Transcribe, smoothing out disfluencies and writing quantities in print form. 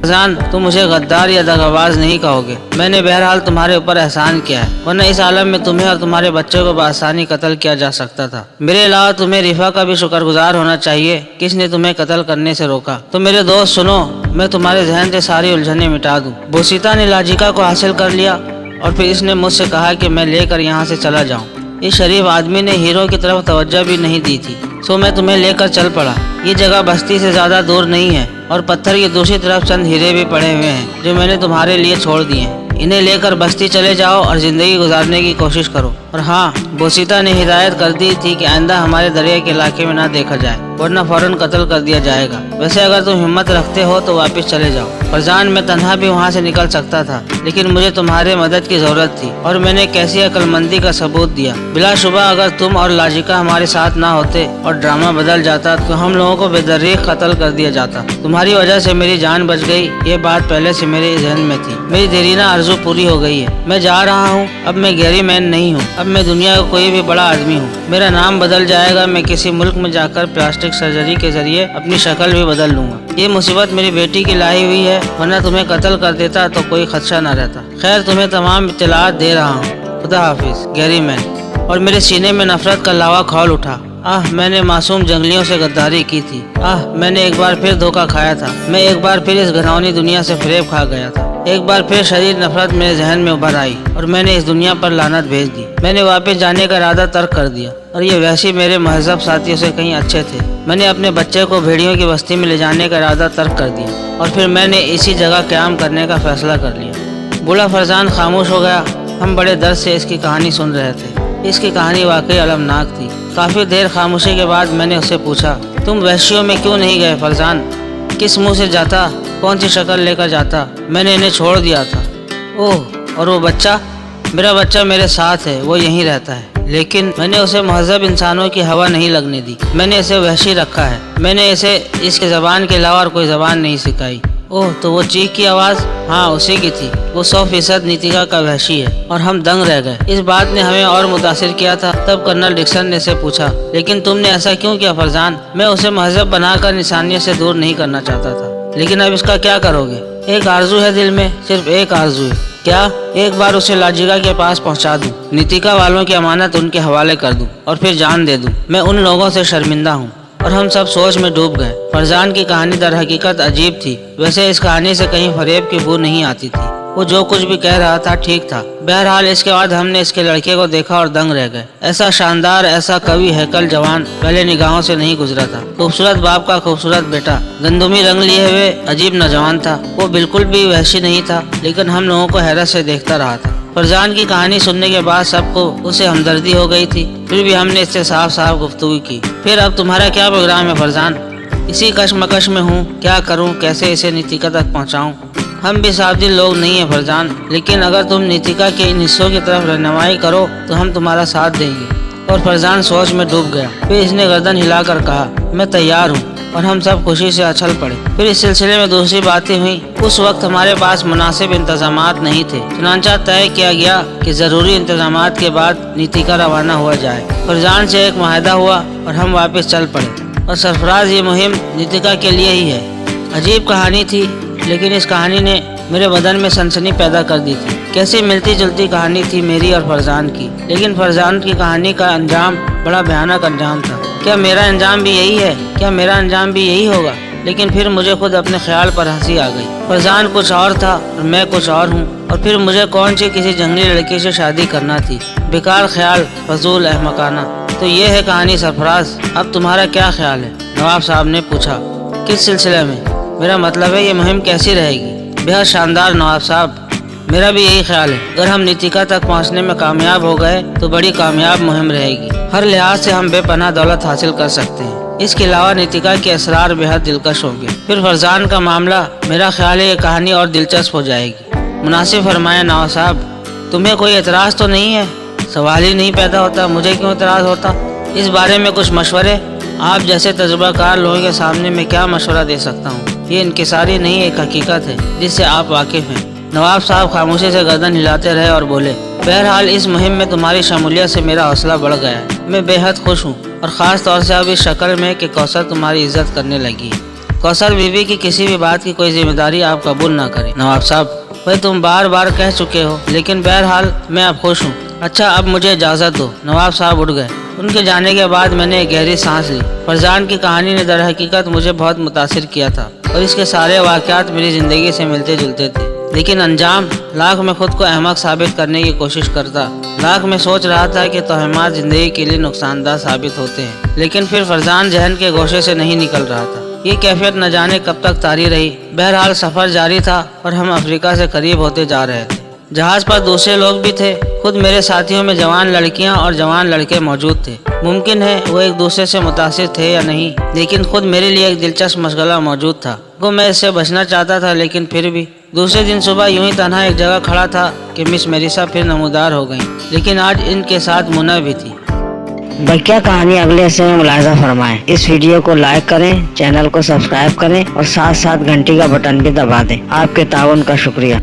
फरजान, तुम मुझे गद्दार या दगाबाज नहीं कहोगे। मैंने बहरहाल तुम्हारे ऊपर एहसान किया है, वरना इस आलम में तुम्हें और तुम्हारे बच्चे को बआसानी कत्ल किया जा सकता था। मेरे अलावा तुम्हें रिफा का भी शुक्रगुजार होना चाहिए कि इसने तुम्हें कत्ल करने से रोका। तो मेरे दोस्त सुनो, मैं तुम्हारे जहन से सारी उलझने मिटा दूं। बोसीता ने लाजिका को हासिल कर लिया और फिर इसने मुझसे कहा कि मैं लेकर यहाँ से चला जाऊँ। इस शरीफ आदमी ने हीरो की तरफ तवज्जो भी नहीं दी थी, सो मैं तुम्हें लेकर चल पड़ा। ये जगह बस्ती से ज्यादा दूर नहीं है और पत्थर की दूसरी तरफ चंद हीरे भी पड़े हुए हैं जो मैंने तुम्हारे लिए छोड़ दिए हैं। इन्हें लेकर बस्ती चले जाओ और जिंदगी गुजारने की कोशिश करो। और हाँ, बोसीता ने हिदायत कर दी थी कि आइंदा हमारे दरिया के इलाके में ना देखा जाए, वरना फौरन कत्ल कर दिया जाएगा। वैसे अगर तुम हिम्मत रखते हो तो वापस चले जाओ। फरजान, मैं तन्हा भी वहाँ से निकल सकता था, लेकिन मुझे तुम्हारे मदद की जरूरत थी और मैंने कैसी अक्लमंदी का सबूत दिया। बिलाशुबा अगर तुम और लाजिका हमारे साथ ना होते और ड्रामा बदल जाता तो हम लोगों को बेदर्रीक कत्ल कर दिया जाता। तुम्हारी वजह से मेरी जान बच गई, ये बात पहले से मेरे जहन में थी। मेरी देरीना आरज़ू पूरी हो गई है। मैं जा रहा हूँ। अब मैं गैरी मैन नहीं हूँ, अब मैं दुनिया का कोई भी बड़ा आदमी हूँ। मेरा नाम बदल जाएगा। मैं किसी मुल्क में जाकर प्लास्टिक सर्जरी के जरिए अपनी शक्ल भी बदल लूंगा। ये मुसीबत मेरी बेटी की लाई हुई है, वरना तुम्हें कत्ल कर देता तो कोई खदशा न रहता। खैर, तुम्हें तमाम इत्तलात दे रहा हूँ। खुदा हाफिज, गैरी मैन। और मेरे सीने में नफरत का लावा खौल उठा। मैंने मासूम जंगलियों से गद्दारी की थी। मैंने एक बार फिर धोखा खाया था। मैं एक बार फिर इस घिनौनी दुनिया से फरेब खा गया था। एक बार फिर शदीद नफरत मेरे जहन में उभर आई और मैंने इस दुनिया पर लानत भेज दी। मैंने वापस जाने का इरादा तर्क कर दिया और ये वैसे मेरे महजब साथियों से कहीं अच्छे थे। मैंने अपने बच्चे को भेड़ियों की बस्ती में ले जाने का इरादा तर्क कर दिया और फिर मैंने इसी जगह क़याम करने का फैसला कर लिया। बूढ़ा फरजान खामोश हो गया। हम बड़े दर्द से इसकी कहानी सुन रहे थे। इसकी कहानी वाकई अलमनाक थी। काफ़ी देर खामोशी के बाद मैंने उससे पूछा, तुम वहशियों में क्यों नहीं गए फरजान? किस मुंह से जाता? कौन सी शक्ल लेकर जाता? मैंने इन्हें छोड़ दिया था। ओह, और वो बच्चा? मेरा बच्चा मेरे साथ है, वो यहीं रहता है, लेकिन मैंने उसे महजब इंसानों की हवा नहीं लगने दी। मैंने इसे वहशी रखा है। मैंने इसे इसके ज़बान के अलावा और कोई ज़बान नहीं सिखाई। ओह, तो वो चीख की आवाज़? हाँ, उसी की थी। वो 100% नीतिका का वहशी है। और हम दंग रह गए। इस बात ने हमें और मुतासिर किया था। तब कर्नल डिक्सन ने से पूछा, लेकिन तुमने ऐसा क्यों किया फरजान? मैं उसे महजब बनाकर इंसानियत से दूर नहीं करना चाहता था, लेकिन अब इसका क्या करोगे? एक आरजू है दिल में, सिर्फ एक आरजू है। क्या? एक बार उसे लाजिका के पास पहुंचा दूं, नीतिका वालों की अमानत उनके हवाले कर दूं और फिर जान दे दूं। मैं उन लोगों से शर्मिंदा हूं। और हम सब सोच में डूब गए। फरजान की कहानी दर हकीकत अजीब थी। वैसे इस कहानी से कहीं फरेब की बू नहीं आती थी। वो जो कुछ भी कह रहा था ठीक था। बहरहाल इसके बाद हमने इसके लड़के को देखा और दंग रह गए। ऐसा शानदार, ऐसा कवि हैकल जवान पहले निगाहों से नहीं गुजरा था। खूबसूरत बाप का खूबसूरत बेटा, गंदुमी रंग लिए हुए अजीब नौजवान था। वो बिल्कुल भी वहशी नहीं था, लेकिन हम लोगों को हैरत से देखता रहा था। फरजान की कहानी सुनने के बाद सबको उसे हमदर्दी हो गई थी। फिर भी हमने इससे साफ साफ गुफ्तगू की। फिर अब तुम्हारा क्या प्रोग्राम है फरजान? इसी कशमकश में हूँ, क्या करूँ, कैसे इसे नीतिका तक पहुँचाऊँ? हम भी सावदिल लोग नहीं हैं फरजान, लेकिन अगर तुम नीतिका के इन हिस्सों की तरफ रहनुमाई करो तो हम तुम्हारा साथ देंगे। और फरजान सोच में डूब गया। फिर इसने गर्दन हिलाकर कहा, मैं तैयार हूँ। और हम सब खुशी से उछल पड़े। फिर इस सिलसिले में दूसरी बातें हुई। उस वक्त हमारे पास मुनासिब इंतजामात नहीं थे, चुनांचा तय किया गया कि ज़रूरी इंतजामात के बाद नीतिका रवाना हुआ जाए। फरजान से एक माहिदा हुआ और हम वापस चल पड़े। और सरफराज, ये मुहिम नीतिका के लिए ही है। अजीब कहानी थी, लेकिन इस कहानी ने मेरे बदन में सनसनी पैदा कर दी थी। कैसी मिलती जुलती कहानी थी मेरी और फरजान की, लेकिन फरजान की कहानी का अंजाम बड़ा भयानक अंजाम था। क्या मेरा अंजाम भी यही है? क्या मेरा अंजाम भी यही होगा? लेकिन फिर मुझे खुद अपने ख्याल पर हंसी आ गई। फरजान कुछ और था और मैं कुछ और हूँ। और फिर मुझे कौन सी किसी जंगली लड़की से शादी करना थी? बेकार ख्याल, फजूल, अहमकाना। तो ये है कहानी सरफराज। अब तुम्हारा क्या ख्याल है? नवाब साहब ने पूछा। किस सिलसिले में? मेरा मतलब है ये मुहिम कैसी रहेगी? बेहद शानदार नवाब साहब, मेरा भी यही ख्याल है। अगर हम नीतिका तक पहुंचने में कामयाब हो गए तो बड़ी कामयाब मुहिम रहेगी। हर लिहाज से हम बेपनाह दौलत हासिल कर सकते हैं। इसके अलावा नीतिका के असरार बेहद दिलकश होंगे। फिर फरजान का मामला, मेरा ख्याल है ये कहानी और दिलचस्प हो जाएगी। मुनासिब फरमाया नवाब साहब। तुम्हें कोई एतराज़ तो नहीं है? सवाल ही नहीं पैदा होता। मुझे क्यों एतराज़ होता? इस बारे में कुछ मशवरे? आप जैसे तजुर्बाकार लोगों के सामने मैं क्या मशवरा दे सकता हूँ? ये इनकिसारी नहीं, एक हकीकत है जिससे आप वाकिफ हैं। नवाब साहब खामोशी से गर्दन हिलाते रहे और बोले, बहरहाल इस मुहिम में तुम्हारी शमूलियत से मेरा हौसला बढ़ गया है। मैं बेहद खुश हूँ, और ख़ास तौर से अब इस शक्ल में कि कौसर तुम्हारी इज्जत करने लगी है। कौशल बीबी की किसी भी बात की कोई जिम्मेदारी आप कबूल ना करें। नवाब साहब, वही तुम बार बार कह चुके हो, लेकिन बहरहाल मैं अब खुश हूँ। अच्छा, अब मुझे इजाज़त दो। नवाब साहब उठ गए। उनके जाने के बाद मैंने एक गहरी सांस ली। फरजान की कहानी ने दर हकीकत मुझे बहुत मुतासिर किया था और इसके सारे वाक़यात मेरी ज़िंदगी से मिलते जुलते थे, लेकिन अंजाम, लाख में खुद को अहमक साबित करने की कोशिश करता, लाख में सोच रहा था कि तोहमात ज़िंदगी के लिए नुकसानदाह साबित होते हैं, लेकिन फिर फरजान जहन के गोशे से नहीं निकल रहा था। ये कैफियत न जाने कब तक तारी रही। बहरहाल सफ़र जारी था और हम अफ्रीका से करीब होते जा रहे थे। जहाज़ पर दूसरे लोग भी थे। खुद मेरे साथियों में जवान लड़कियां और जवान लड़के मौजूद थे। मुमकिन है वो एक दूसरे से मुतासिर थे या नहीं, लेकिन खुद मेरे लिए एक दिलचस्प मशगला मौजूद था। वो मैं इससे बचना चाहता था, लेकिन फिर भी। दूसरे दिन सुबह यूं ही तन्हा एक जगह खड़ा था कि मिस मेरिसा फिर नमूदार हो गईं, लेकिन आज इनके साथ मुना भी थी। बकिया कहानी अगले हिस्से में मुलाहिजा फरमाएं। इस वीडियो को लाइक करें, चैनल को सब्सक्राइब करें और साथ साथ घंटी का बटन भी दबा दें। आपके ताउन का शुक्रिया।